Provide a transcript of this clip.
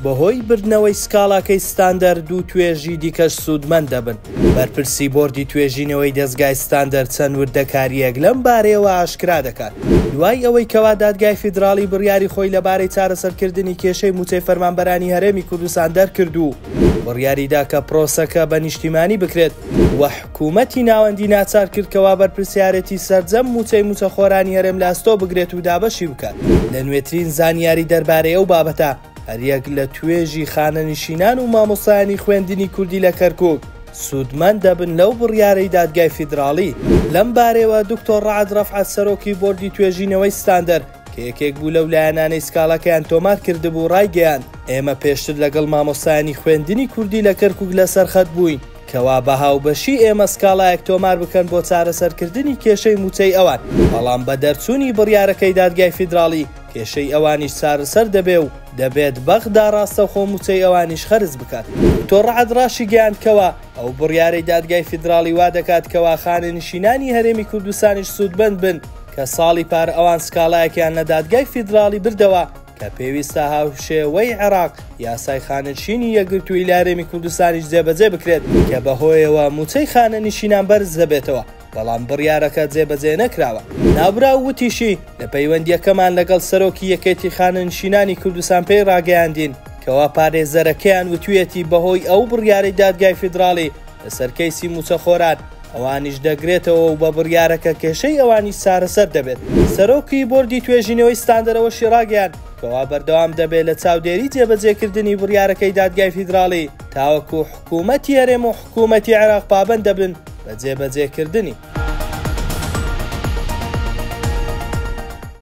بەهۆی بردنەوەی سکاڵاکەی ستاندەرد و توێژی دیکەش سوودمەند دەبن. بەرپرسی بۆردی توێژینەوەی دەستگای ستاندەرد چەند وردەکاریەک لەم بارەیەوە ئاشکرا دەکات. دوای ئەوەی کەوا دادگای فیدراڵی بڕیاری خۆی لەبارەی چارەسەرکردنی کێشەی موچەی فەرمانبەرانی هەرێمی کوردستان دەرکرد و بڕیاریدا کە پرۆسەکە بە نیشتیمانی بکرێت وە حکوومەتی ناوەندی ناچار کردکەوە بەرپرسیارەتی سەرجەم موچەی موچەخۆرانی هەرێم لاستۆ بگرێت و دابەشی بکات. لە نوێترین زانیاری دەربارەی ئەو بابەتە هەریەک لە توێژی خانەنشینان و مامۆستایانی خوێندنی کوردی لە کەرکووک سوودمەند دەبن لەو بڕیارەی دادگای فیدراڵی. لەم بارەوە دکتۆر ڕەعەد ڕەفعەت سەرۆکی بۆردی توێژینەوەی ستاندەرد کە یەکێک بوو لەو لایەنانەی سکاڵەکەیان تۆمار کردبوو ڕایگەیاند ئێمە پێشتر لەگەڵ مامۆستایانی خوێندنی کوردی لە کەرکووک لەسەر خەت بووین کەوا بە هاوبەشی ئێمە سکاڵایەک تۆمار بکەن بۆ چارەسەرکردنی کێشەی موچەی ئەوان، بەڵام بە دەرچوونی بڕیارەکەی دادگای فیدراڵی کێشەی ئەوانیش چارەسەر دەبێ و دەبێت بەغدا ڕاستەوخۆ موچەی ئەوانیش خەرج بکات. دکتۆر ڕەعەد ڕاشی گەیاندکەوە ئەو بڕیارەی دادگای فیدراڵی وا دەکات کەوا خانەنشینانی هەرێمی کوردستانیش سوودمەند بن کە ساڵی پار ئەوان سکاڵایەکیان لە دادگای فیدراڵی بردەوە کە پێویستە هاوشێوەی عێراق یاسای خانەنشینی یەکگرتووی لە هەرێمی کوردستانیش جێبەجێ بکرێت کە بەهۆیەوە موچەی خانەنشینان بەرز دەبێتەوە، بەڵام بڕیارەکە جێبەجێ نەکراوە. نابرا وتیشی لە پەیوەندیەکەمان لەگەڵ سەرۆکی یەکێتی خانەنشینانی کوردستان پێی ڕاگەیاندین کەوا پارێزەرەکەیان وتوێتی بەهۆی ئەو بڕیارەی دادگای فیدراڵی لەسەر کەیسی موچەخۆران ئەوانیش دەگرێتەوە و بە بڕیارەکە کێشەی ئەوانی چارەسەر دەبێت. سەرۆکی بۆردی توێژینەوەی ستاندەرەوەشی ڕاگەیاند کەوا بەردەوام دەبێت لە چاودێری جێبەجێکردنی بڕیارەکەی دادگای فیدراڵی تاوەکو حکوومەتی هەرێم و حکوومەتی عێراق پابەند دەبن بە جێبەجێکردنی.